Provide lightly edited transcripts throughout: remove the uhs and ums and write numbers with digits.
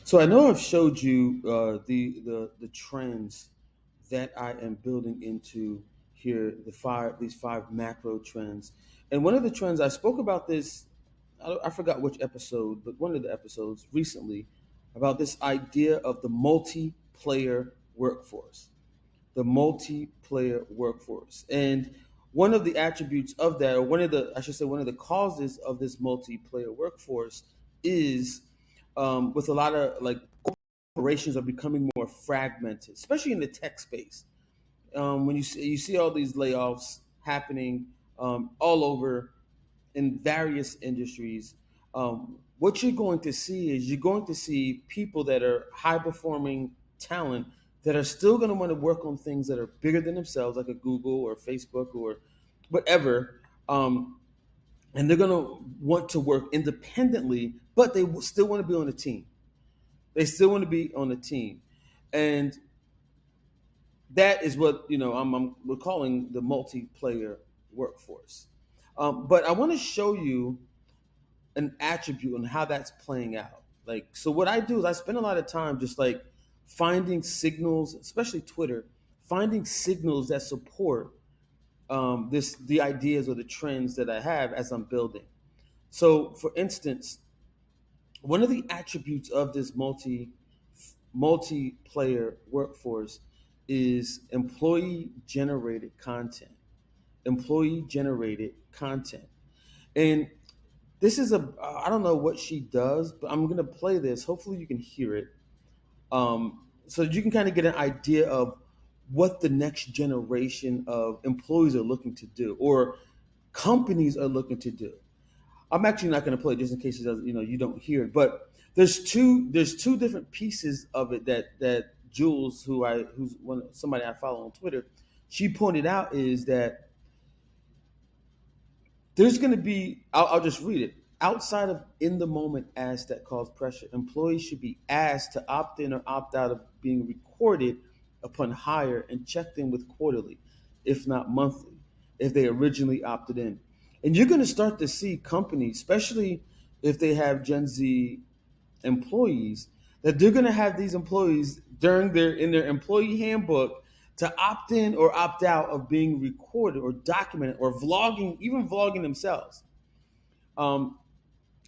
So I know I've showed you the trends that I am building into here, these five macro trends. And one of the trends I spoke about this, I forgot which episode, but one of the episodes recently about this idea of the multiplayer workforce, the multiplayer workforce. And one of the attributes of that, or I should say, one of the causes of this multiplayer workforce is with a lot of like corporations are becoming more fragmented, especially in the tech space. When you see all these layoffs happening all over in various industries, what you're going to see is you're going to see people that are high performing talent that are still going to want to work on things that are bigger than themselves, like a Google or Facebook or whatever. And they're going to want to work independently, but they still want to be on a team. They still want to be on a team. And that is what we're calling the multiplayer workforce. But I want to show you an attribute on how that's playing out. Like, so what I do is I spend a lot of time just like finding signals, especially Twitter, finding signals that support the ideas or the trends that I have as I'm building. So, for instance, one of the attributes of this multiplayer workforce is employee generated content. Employee generated content. And this is I don't know what she does, but I'm going to play this. Hopefully, you can hear it. So you can kind of get an idea of what the next generation of employees are looking to do or companies are looking to do. I'm actually not going to play it just in case it doesn't, you don't hear it. But there's two different pieces of it that Jules, somebody I follow on Twitter, she pointed out is that there's going to be, I'll just read it. Outside of in the moment asks that cause pressure, employees should be asked to opt in or opt out of being recorded upon hire and checked in with quarterly, if not monthly, if they originally opted in. And you're going to start to see companies, especially if they have Gen Z employees, that they're going to have these employees in their employee handbook to opt in or opt out of being recorded or documented or vlogging, um,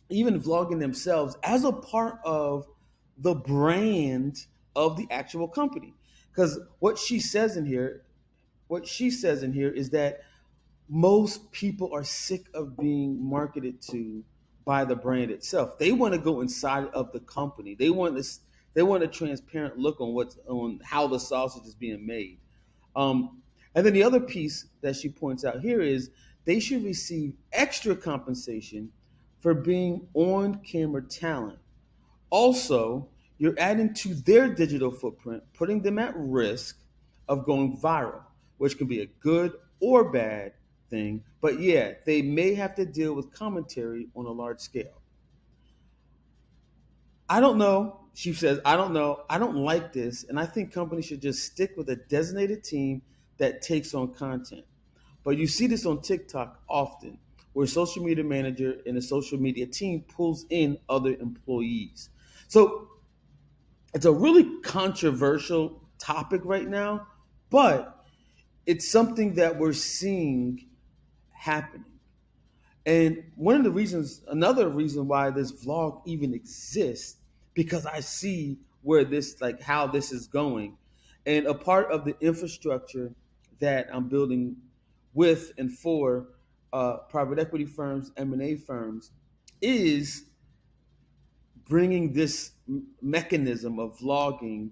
even vlogging themselves as a part of the brand of the actual company. Because what she says in here is that most people are sick of being marketed to by the brand itself. They want to go inside of the company. They want a transparent look on how the sausage is being made. And then the other piece that she points out here is they should receive extra compensation for being on camera talent. Also, you're adding to their digital footprint, putting them at risk of going viral, which can be a good or bad thing. But yeah, they may have to deal with commentary on a large scale. I don't know. She says, I don't know. I don't like this. And I think companies should just stick with a designated team that takes on content. But you see this on TikTok often, where a social media manager and a social media team pulls in other employees. So it's a really controversial topic right now, but it's something that we're seeing happening. And another reason why this vlog even exists, because I see how this is going. And a part of the infrastructure that I'm building with and for private equity firms, M&A firms, is bringing this mechanism of vlogging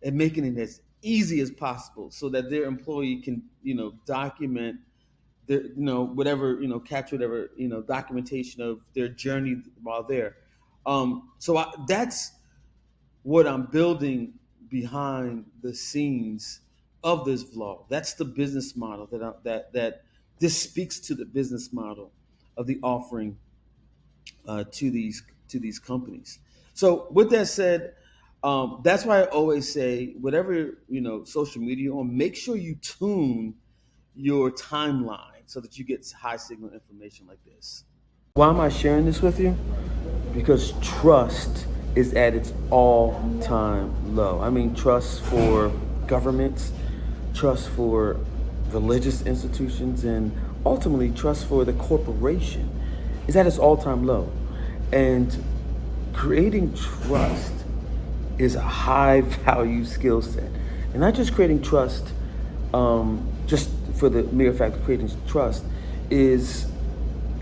and making it as easy as possible so that their employee can, document their, whatever, capture whatever, documentation of their journey while there. That's what I'm building behind the scenes of this vlog. That's the business model that this speaks to the business model of the offering to these companies. So with that said, that's why I always say, whatever social media on, make sure you tune your timeline so that you get high signal information like this. Why am I sharing this with you? Because trust is at its all-time low. I mean, trust for governments, trust for religious institutions, and ultimately trust for the corporation is at its all-time low. And creating trust is a high value skill set. And not just creating trust, just for the mere fact of creating trust, is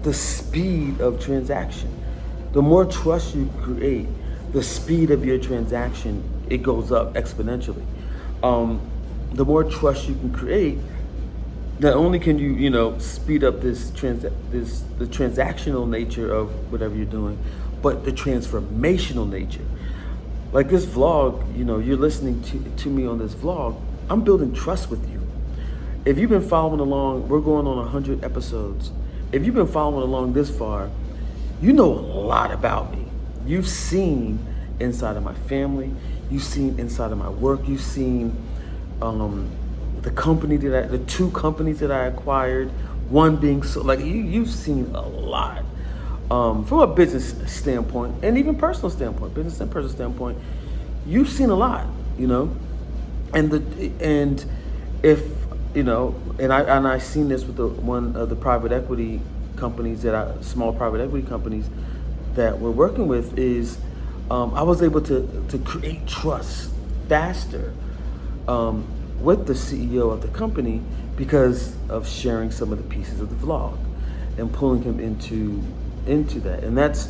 the speed of transaction. The more trust you create, the speed of your transaction, it goes up exponentially. The more trust you can create, not only can you speed up the transactional nature of whatever you're doing, but the transformational nature. Like this vlog, you're listening to me on this vlog. I'm building trust with you. If you've been following along, we're going on 100 episodes. If you've been following along this far, you know a lot about me. You've seen inside of my family. You've seen inside of my work. You've seen the two companies that I acquired. One being you've seen a lot from a business standpoint and even personal standpoint, business and personal standpoint. You've seen a lot, and if I seen this with one of the private equity companies small private equity companies that we're working with is I was able to create trust faster with the CEO of the company because of sharing some of the pieces of the vlog and pulling him into that. And that's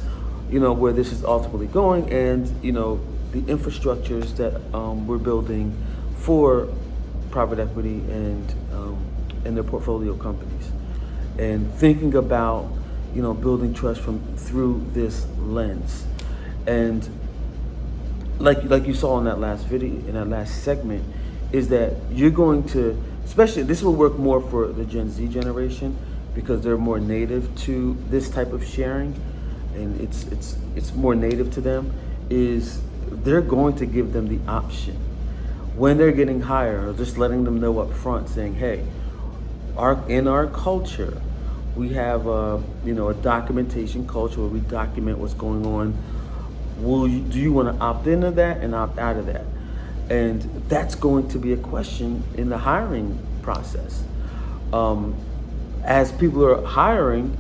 where this is ultimately going, and the infrastructures that we're building for private equity and their portfolio companies, and thinking about building trust through this lens. And like you saw in that last video, in that last segment, is that you're going to, especially this will work more for the Gen Z generation because they're more native to this type of sharing, and it's more native to them, is they're going to give them the option when they're getting hired, or just letting them know up front, saying, hey, in our culture, we have a documentation culture where we document what's going on. Do you want to opt into that and opt out of that? And that's going to be a question in the hiring process. As people are hiring,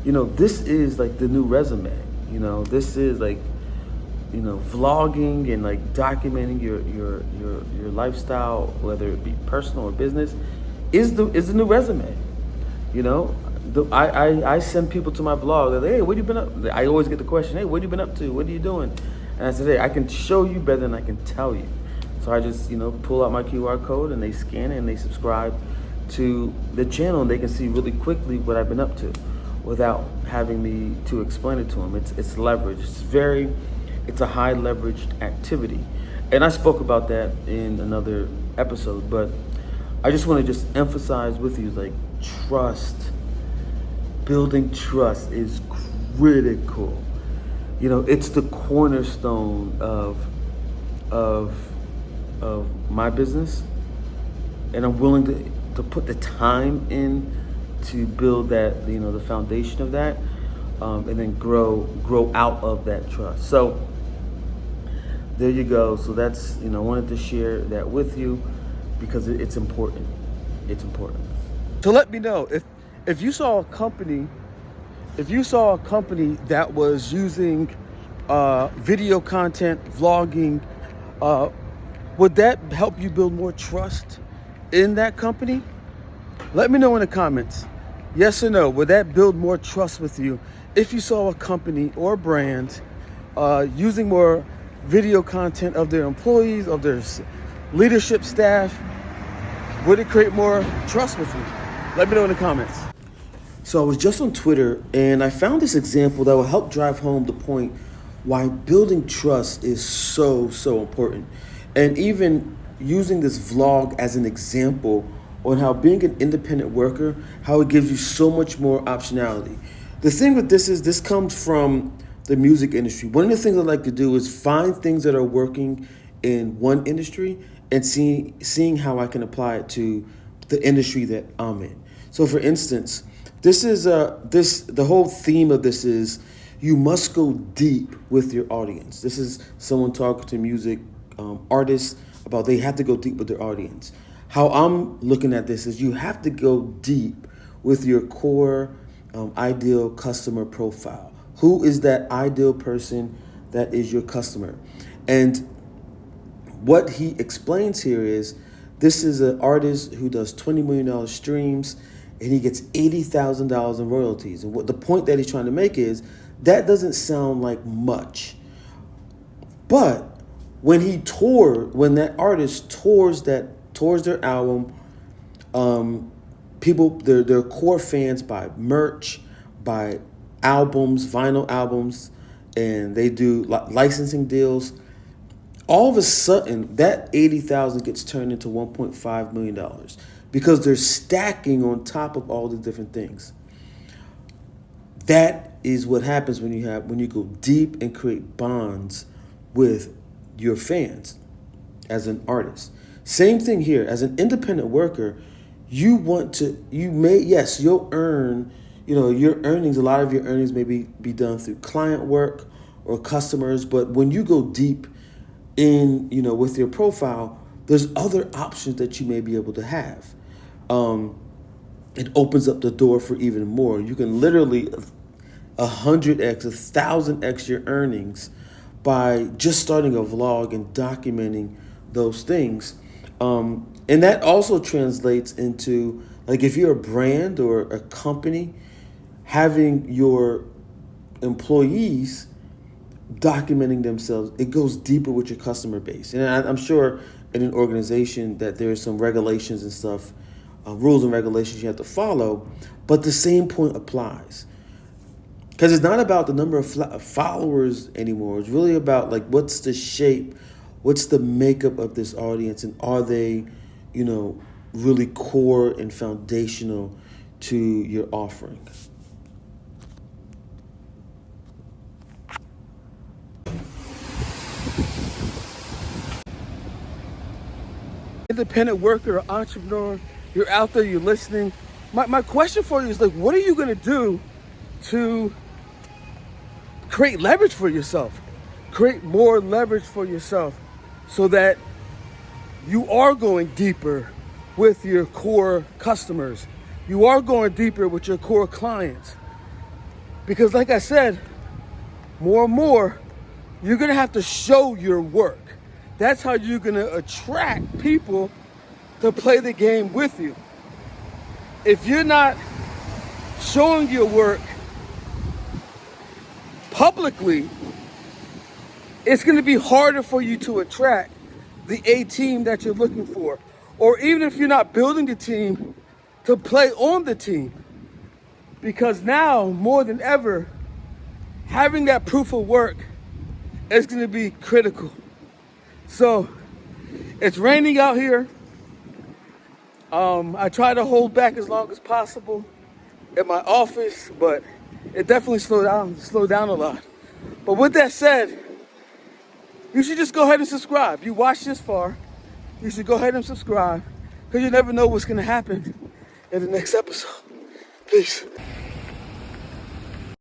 this is like the new resume. This is like, vlogging and like documenting your lifestyle, whether it be personal or business, is the new resume. I send people to my vlog. Hey, what have you been up? I always get the question, hey, what have you been up to? What are you doing? And I said, hey, I can show you better than I can tell you. So I just pull out my QR code and they scan it and they subscribe to the channel, and they can see really quickly what I've been up to without having me to explain it to them. It's leverage. It's a high leveraged activity. And I spoke about that in another episode, but I just want to just emphasize with you, like, trust. Building trust is critical. It's the cornerstone of my business, and I'm willing to put the time in to build that, the foundation of that, and then grow out of that trust. So there you go. So that's, I wanted to share that with you because it's important. It's important. So let me know if you saw a company that was using video content, vlogging, would that help you build more trust in that company? Let me know in the comments. Yes or no, would that build more trust with you if you saw a company or brand using more video content of their employees, of their leadership staff? Would it create more trust with you? Let me know in the comments. So I was just on Twitter and I found this example that will help drive home the point why building trust is so important. And even using this vlog as an example on how being an independent worker, how it gives you so much more optionality. The thing with this is this comes from the music industry. One of the things I like to do is find things that are working in one industry and seeing how I can apply it to the industry that I'm in. So for instance, this is the whole theme of this is You must go deep with your audience. This is someone talking to music artists about they have to go deep with their audience. How I'm looking at this is you have to go deep with your core ideal customer profile. Who is that ideal person that is your customer? And what he explains here is this is an artist who does $20 million streams and he gets $80,000 in royalties. And what the point that he's trying to make is that doesn't sound like much. But when when that artist tours their album, people, their core fans buy merch, buy albums, vinyl albums, and they do licensing deals. All of a sudden, that 80,000 gets turned into $1.5 million because they're stacking on top of all the different things. That is what happens when you go deep and create bonds with your fans as an artist. Same thing here. As an independent worker, you'll earn, your earnings, a lot of your earnings may be done through client work or customers, but when you go deep in, with your profile, there's other options that you may be able to have. It opens up the door for even more. You can literally 100x, 1,000x your earnings by just starting a vlog and documenting those things. And that also translates into, like, if you're a brand or a company, having your employees documenting themselves, it goes deeper with your customer base. And I'm sure in an organization that there's some regulations and stuff, rules and regulations you have to follow, but the same point applies. Because it's not about the number of followers anymore. It's really about, like, what's the shape, what's the makeup of this audience, and are they, really core and foundational to your offering. Independent worker or entrepreneur, you're out there, you're listening. My question for you is, like, what are you going to do to create leverage for yourself? Create more leverage for yourself so that you are going deeper with your core customers. You are going deeper with your core clients. Because, like I said, more and more, you're going to have to show your work. That's how you're going to attract people to play the game with you. If you're not showing your work publicly, it's going to be harder for you to attract the A team that you're looking for. Or even if you're not building the team, to play on the team. Because now, more than ever, having that proof of work is going to be critical. So, it's raining out here. I try to hold back as long as possible at my office, but it definitely slowed down a lot. But with that said, you should just go ahead and subscribe. You watched this far, you should go ahead and subscribe, because you never know what's going to happen in the next episode. Peace.